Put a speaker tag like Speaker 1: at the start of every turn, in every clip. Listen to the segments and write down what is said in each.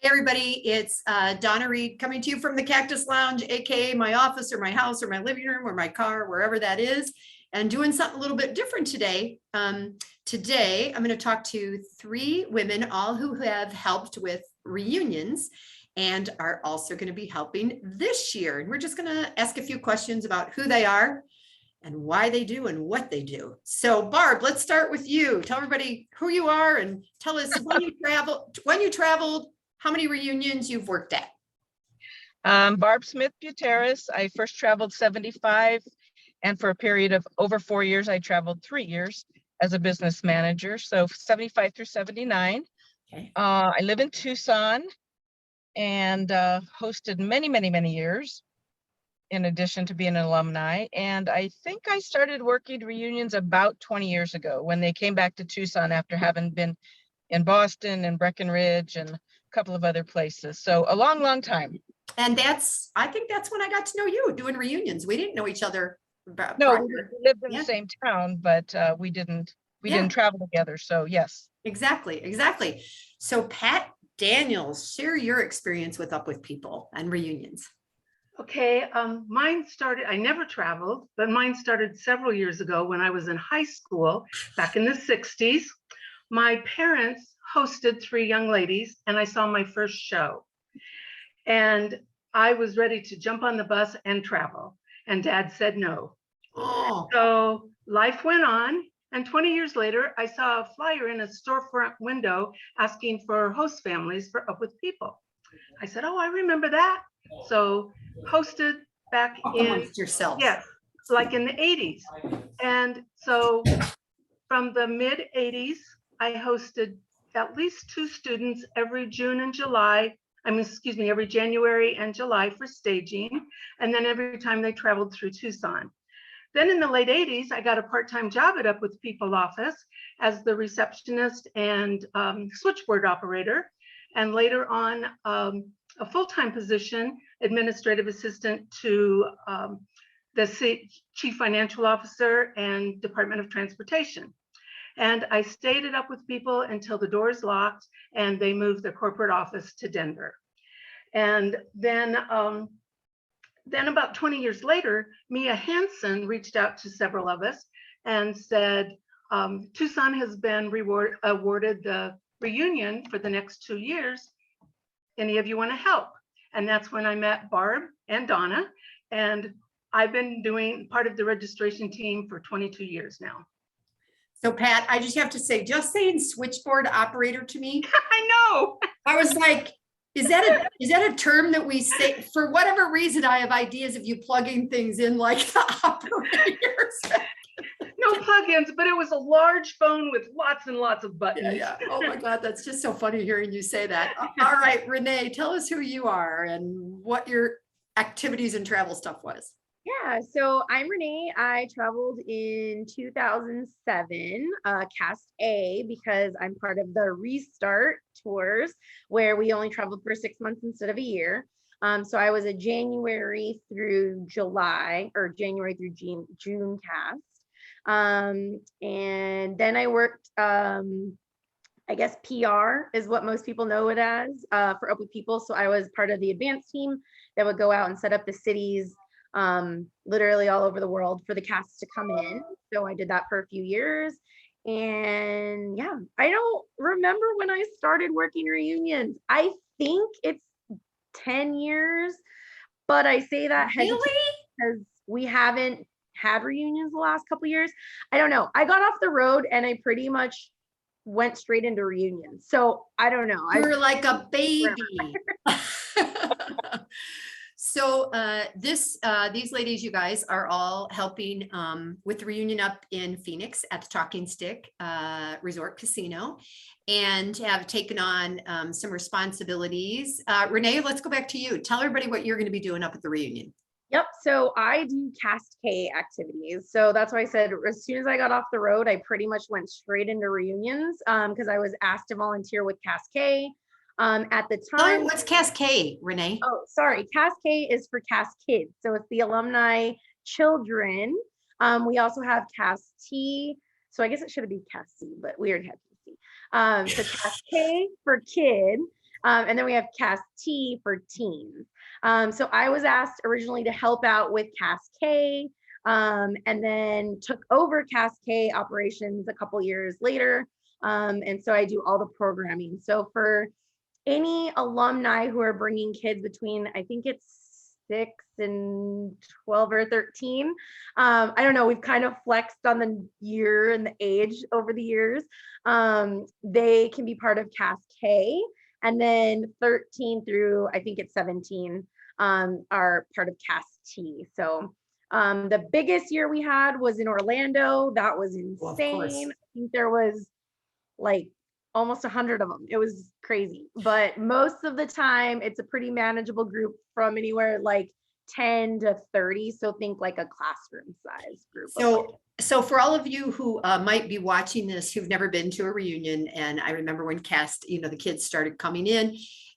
Speaker 1: everybody, it's Donna Reed coming to you from the Cactus Lounge, aka my office or my house or my living room or my car, wherever that is, and doing something a little bit different today. Today, I'm going to talk to 3 women, all who have helped with reunions and are also going to be helping this year. And we're just going to ask a few questions about who they are and why they do and what they do. So Barb, let's start with you. Tell everybody who you are and tell us when you traveled, how many reunions you've worked at.
Speaker 2: Barb Smith Butierrez. I first traveled 75, and for a period of over 4 years, I traveled 3 years as a business manager. So 75 through 79.
Speaker 1: Okay.
Speaker 2: I live in Tucson and hosted many years, in addition to being an alumni. And I think I started working reunions about 20 years ago when they came back to Tucson after having been in Boston and Breckenridge and a couple of other places. So a long time.
Speaker 1: And I think that's when I got to know you, doing reunions. We didn't know each other.
Speaker 2: No, we lived in the same town, but we didn't travel together. So yes.
Speaker 1: Exactly. So Pat Daniels, share your experience with Up With People and reunions.
Speaker 3: Okay, mine started, I never traveled, but mine started several years ago when I was in high school, back in the 60s. My parents hosted 3 young ladies and I saw my first show. And I was ready to jump on the bus and travel. And Dad said no.
Speaker 1: Oh.
Speaker 3: So life went on. And 20 years later, I saw a flyer in a storefront window asking for host families for Up With People. I said, oh, I remember that. So hosted back
Speaker 1: amongst yourselves.
Speaker 3: Yes, like in the 80s. And so from the mid 80s, I hosted at least 2 students every June and July. Every January and July for staging. And then every time they traveled through Tucson. Then in the late 80s, I got a part-time job at Up With People office as the receptionist and switchboard operator. And later on, a full-time position, administrative assistant to the chief financial officer and Department of Transportation. And I stayed at Up With People until the doors locked and they moved the corporate office to Denver. And then about 20 years later, Mia Hansen reached out to several of us and said, Tucson has been awarded the reunion for the next 2 years. Any of you want to help? And that's when I met Barb and Donna. And I've been doing part of the registration team for 22 years now.
Speaker 1: So Pat, I just have to say, just saying switchboard operator to me.
Speaker 3: I know.
Speaker 1: I was like, is that a term that we say? For whatever reason, I have ideas of you plugging things in like the operators.
Speaker 3: No plugins, but it was a large phone with lots and lots of buttons.
Speaker 1: Yeah. Oh my God, that's just so funny hearing you say that. All right, Renee, tell us who you are and what your activities and travel stuff was.
Speaker 4: Yeah, so I'm Renee. I traveled in 2007, Cast A, because I'm part of the Restart tours where we only traveled for 6 months instead of a year. So I was a January through July or January through June cast. And then I worked, I guess PR is what most people know it as for Up With People. So I was part of the advanced team that would go out and set up the cities literally all over the world for the cast to come in. So I did that for a few years. And yeah, I don't remember when I started working reunions. I think it's 10 years, but I say that
Speaker 1: really
Speaker 4: because we haven't had reunions the last couple years. I don't know. I got off the road and I pretty much went straight into reunions. So I don't know.
Speaker 1: You were like a baby. So these ladies, you guys are all helping with the reunion up in Phoenix at the Talking Stick Resort Casino and have taken on some responsibilities. Renee, let's go back to you. Tell everybody what you're going to be doing up at the reunion.
Speaker 4: Yep. So I do Cast K activities. So that's why I said as soon as I got off the road, I pretty much went straight into reunions because I was asked to volunteer with Cast K. At the time.
Speaker 1: What's Cast K, Renee?
Speaker 4: Oh, sorry. Cast K is for Cast Kids. So it's the alumni children. We also have Cast T. So I guess it should have been Cast C, but we already had Cast C. So Cast K for kid. And then we have Cast T for teens. So I was asked originally to help out with Cast K, and then took over Cast K operations a couple years later. And so I do all the programming. So for any alumni who are bringing kids between, I think it's 6 and 12 or 13. I don't know, we've kind of flexed on the year and the age over the years. They can be part of Cast K, and then 13 through, I think it's 17, are part of Cast T. So the biggest year we had was in Orlando. That was
Speaker 1: Well, of course.
Speaker 4: insane. I think there was like almost 100 of them. It was crazy, but most of the time it's a pretty manageable group from anywhere like 10 to 30. So think like a classroom size group.
Speaker 1: So for all of you who might be watching this, who've never been to a reunion, and I remember when Cast, the kids started coming in,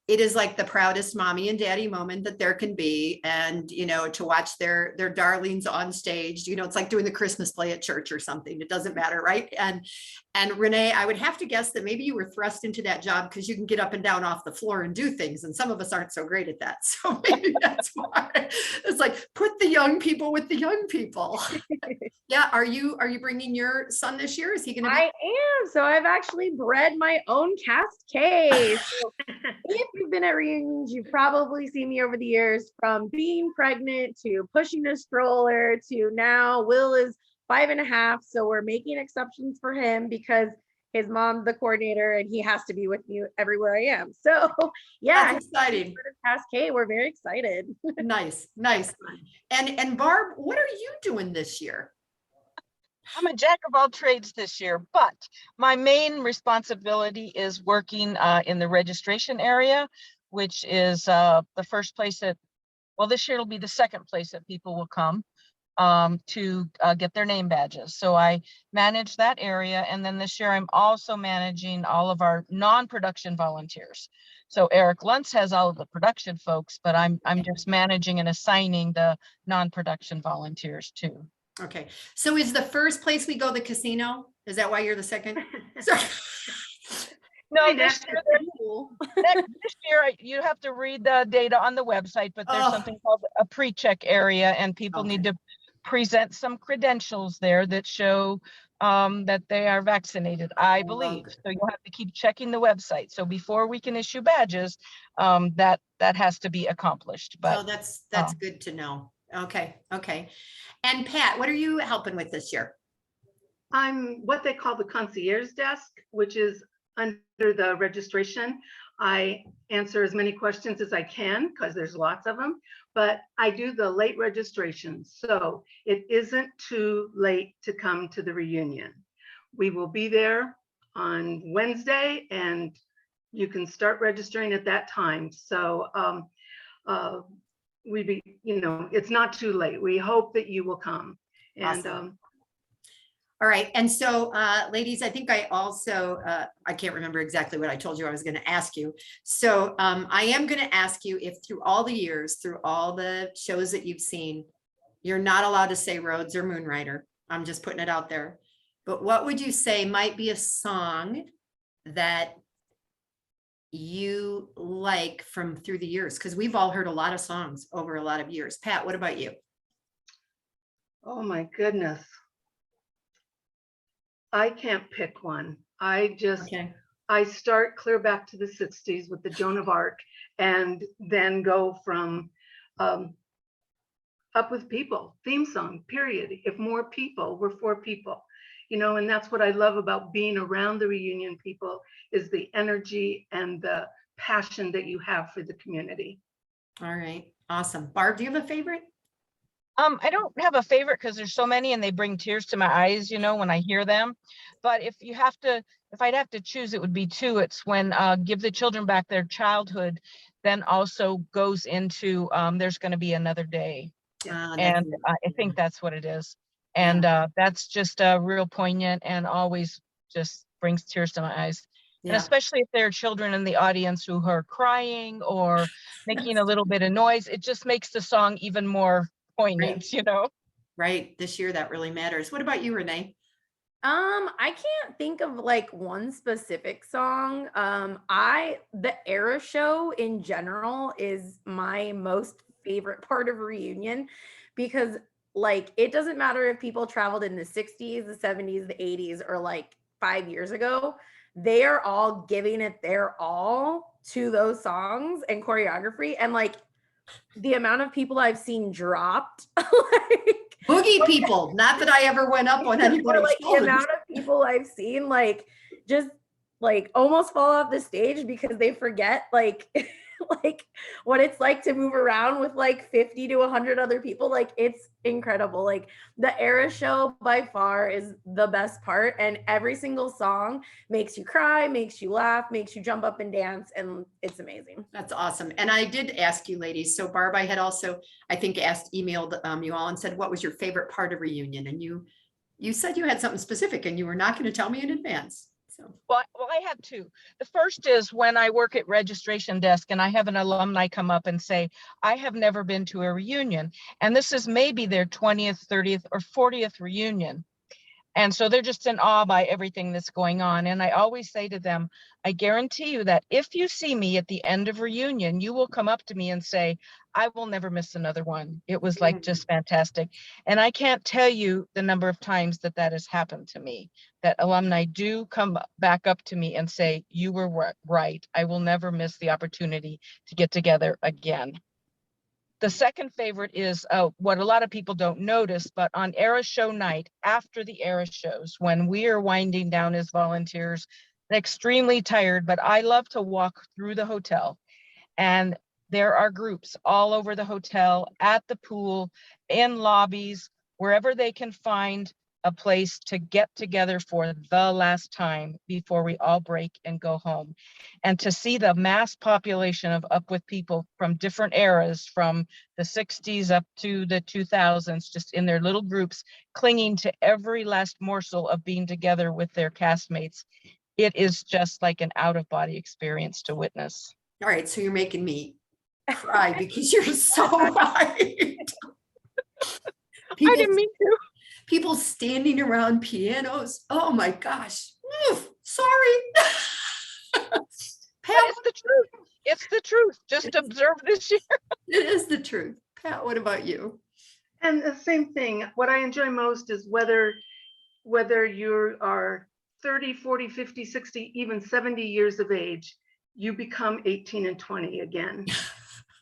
Speaker 1: it is like the proudest mommy and daddy moment that there can be. And, to watch their darlings on stage, it's like doing the Christmas play at church or something. It doesn't matter, right? And Renee, I would have to guess that maybe you were thrust into that job because you can get up and down off the floor and do things. And some of us aren't so great at that. So maybe that's why. It's like, put the young people with the young people. Yeah. Are you bringing your son this year? Is he going to be?
Speaker 4: I am. So I've actually bred my own Cast K. So if you've been at reunions, you've probably seen me over the years, from being pregnant to pushing a stroller to now Will is 5.5. So we're making exceptions for him because his mom's the coordinator and he has to be with me everywhere I am. So yeah,
Speaker 1: That's exciting.
Speaker 4: Cast K, we're very excited.
Speaker 1: Nice. And Barb, what are you doing this year?
Speaker 2: I'm a jack of all trades this year, but my main responsibility is working in the registration area, which is the first place this year it'll be the second place that people will come to get their name badges. So I manage that area. And then this year I'm also managing all of our non-production volunteers. So Eric Luntz has all of the production folks, but I'm just managing and assigning the non-production volunteers too.
Speaker 1: Okay. So is the first place we go the casino? Is that why you're the second? Sorry.
Speaker 2: No, this year you have to read the data on the website, but there's something called a pre-check area, and people need to present some credentials there that show that they are vaccinated, I believe. So you'll have to keep checking the website. So before we can issue badges, that has to be accomplished. But
Speaker 1: that's good to know. Okay. And Pat, what are you helping with this year?
Speaker 3: I'm what they call the concierge desk, which is under the registration. I answer as many questions as I can because there's lots of them, but I do the late registration. So it isn't too late to come to the reunion. We will be there on Wednesday and you can start registering at that time. So it's not too late. We hope that you will come. And
Speaker 1: awesome. All right. And so, ladies, I think I also, I can't remember exactly what I told you I was going to ask you. So I am going to ask you if through all the years, through all the shows that you've seen, you're not allowed to say Rhodes or Moonrider. I'm just putting it out there. But what would you say might be a song that you like from through the years? Because we've all heard a lot of songs over a lot of years. Pat, what about you?
Speaker 3: Oh my goodness. I can't pick one. I start clear back to the 60s with the Joan of Arc and then go from Up With People, theme song, period. If more people, we're for people, and that's what I love about being around the reunion people is the energy and the passion that you have for the community.
Speaker 1: All right. Awesome. Barb, do you have a favorite?
Speaker 2: I don't have a favorite because there's so many and they bring tears to my eyes, when I hear them. But if I'd have to choose, it would be two. It's when Give the Children Back Their Childhood then also goes into There's Going to Be Another Day. And I think that's what it is. And that's just real poignant and always just brings tears to my eyes. And especially if there are children in the audience who are crying or making a little bit of noise, it just makes the song even more poignant,
Speaker 1: Right. This year that really matters. What about you, Renee?
Speaker 4: I can't think of like one specific song. The era show in general is my most favorite part of a reunion because like it doesn't matter if people traveled in the 60s, the 70s, the 80s, or like 5 years ago, they are all giving it their all to those songs and choreography. And like the amount of people I've seen dropped, like
Speaker 1: Boogie people, not that I ever went up on
Speaker 4: or
Speaker 1: anybody's
Speaker 4: like the
Speaker 1: shoulders.
Speaker 4: amount of people I've seen like just like almost fall off the stage because they forget like like what it's like to move around with like 50 to 100 other people. Like it's incredible. Like the era show by far is the best part, and every single song makes you cry, makes you laugh, makes you jump up and dance, and it's amazing.
Speaker 1: That's awesome. And I did ask you ladies. So Barb, I had also, I think, emailed you all and said, what was your favorite part of reunion? And you said you had something specific and you were not going to tell me in advance. So
Speaker 2: Well, I have two. The first is when I work at registration desk and I have an alumni come up and say, I have never been to a reunion. And this is maybe their 20th, 30th, or 40th reunion. And so they're just in awe by everything that's going on. And I always say to them, I guarantee you that if you see me at the end of reunion, you will come up to me and say, I will never miss another one. It was like just fantastic. And I can't tell you the number of times that that has happened to me, that alumni do come back up to me and say, you were right. I will never miss the opportunity to get together again. The second favorite is what a lot of people don't notice, but on era show night, after the era shows, when we are winding down as volunteers, extremely tired, but I love to walk through the hotel, and there are groups all over the hotel, at the pool, in lobbies, wherever they can find a place to get together for the last time before we all break and go home. And to see the mass population of Up With people from different eras, from the 60s up to the 2000s, just in their little groups, clinging to every last morsel of being together with their castmates, it is just like an out-of-body experience to witness.
Speaker 1: all right, so you're making me cry because you're so right.
Speaker 2: I didn't mean to.
Speaker 1: People standing around pianos. Oh my gosh. Oof, sorry.
Speaker 2: But it's the truth. It's the truth. Just observe this year.
Speaker 1: It is the truth. Pat, what about you?
Speaker 3: And the same thing, what I enjoy most is whether you are 30, 40, 50, 60, even 70 years of age, you become 18 and 20 again.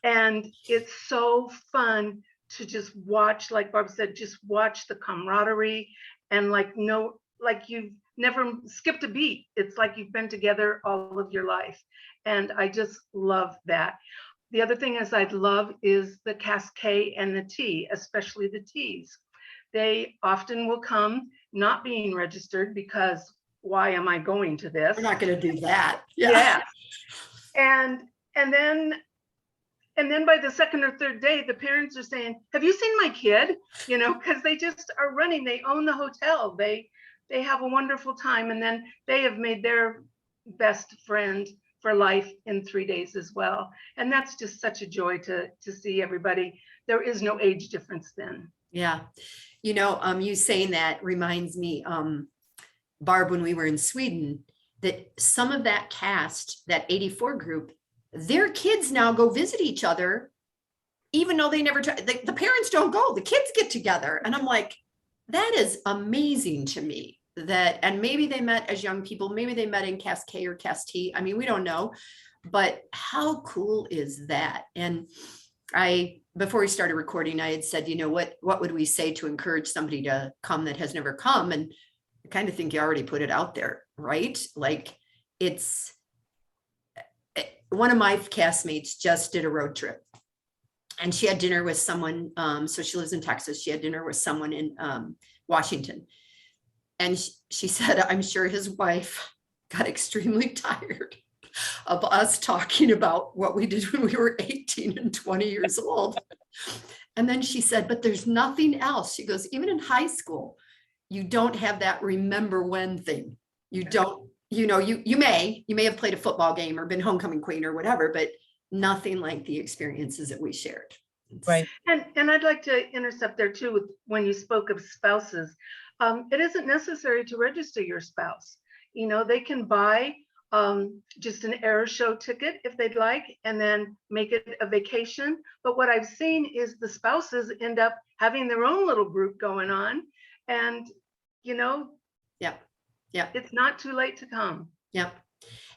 Speaker 3: And it's so fun to just watch, like Barb said, just watch the camaraderie and like you've never skipped a beat. It's like you've been together all of your life. And I just love that. The other thing is I'd love is the Cast K and the T, especially the T's. They often will come not being registered because why am I going to this?
Speaker 1: We're not going to do that.
Speaker 3: Yeah. And then by the second or third day, the parents are saying, have you seen my kid? You know, because they just are running. They own the hotel. They have a wonderful time. And then they have made their best friend for life in 3 days as well. And that's just such a joy to see everybody. There is no age difference then.
Speaker 1: Yeah. You know, you saying that reminds me, Barb, when we were in Sweden, that some of that cast, that 84 group, their kids now go visit each other, even though they never, the parents don't go, the kids get together. And I'm like, that is amazing to me. That, and maybe they met as young people, maybe they met in Cast K or Cast T. I mean, we don't know, but how cool is that? And before we started recording, I had said, you know, what would we say to encourage somebody to come that has never come? And I kind of think you already put it out there, right? Like it's, one of my castmates just did a road trip and she had dinner with someone. So she lives in Texas. She had dinner with someone in Washington. And she said, I'm sure his wife got extremely tired of us talking about what we did when we were 18 and 20 years old. And then she said, but there's nothing else. She goes, even in high school, you don't have that remember when thing. You don't, you know, you may have played a football game or been homecoming queen or whatever, but nothing like the experiences that we shared.
Speaker 2: Right.
Speaker 3: And I'd like to intercept there too with when you spoke of spouses. it isn't necessary to register your spouse. You know, they can buy just an air show ticket if they'd like, and then make it a vacation. But what I've seen is the spouses end up having their own little group going on, and you know,
Speaker 1: Yep. Yep.
Speaker 3: it's not too late to come.
Speaker 1: Yep.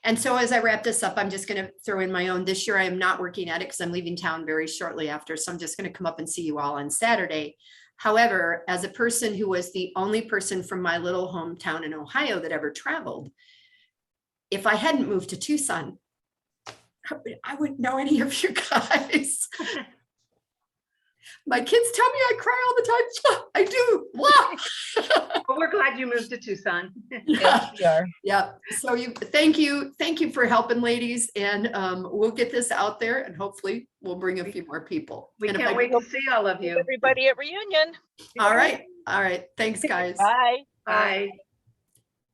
Speaker 1: And so as I wrap this up, I'm just going to throw in my own. This year, I am not working at it because I'm leaving town very shortly after. So I'm just going to come up and see you all on Saturday. However, as a person who was the only person from my little hometown in Ohio that ever traveled, if I hadn't moved to Tucson, I wouldn't know any of you guys. My kids tell me I cry all the time. I do.
Speaker 3: But we're glad you moved to Tucson.
Speaker 1: Yeah.
Speaker 2: Yes, we are.
Speaker 1: Yeah. So thank you for helping, ladies. And we'll get this out there and hopefully we'll bring a few more people.
Speaker 3: We
Speaker 1: And if
Speaker 3: can't wait to see all of you.
Speaker 2: Everybody at reunion.
Speaker 1: All right. All right. Thanks, guys.
Speaker 2: Bye.
Speaker 3: Bye.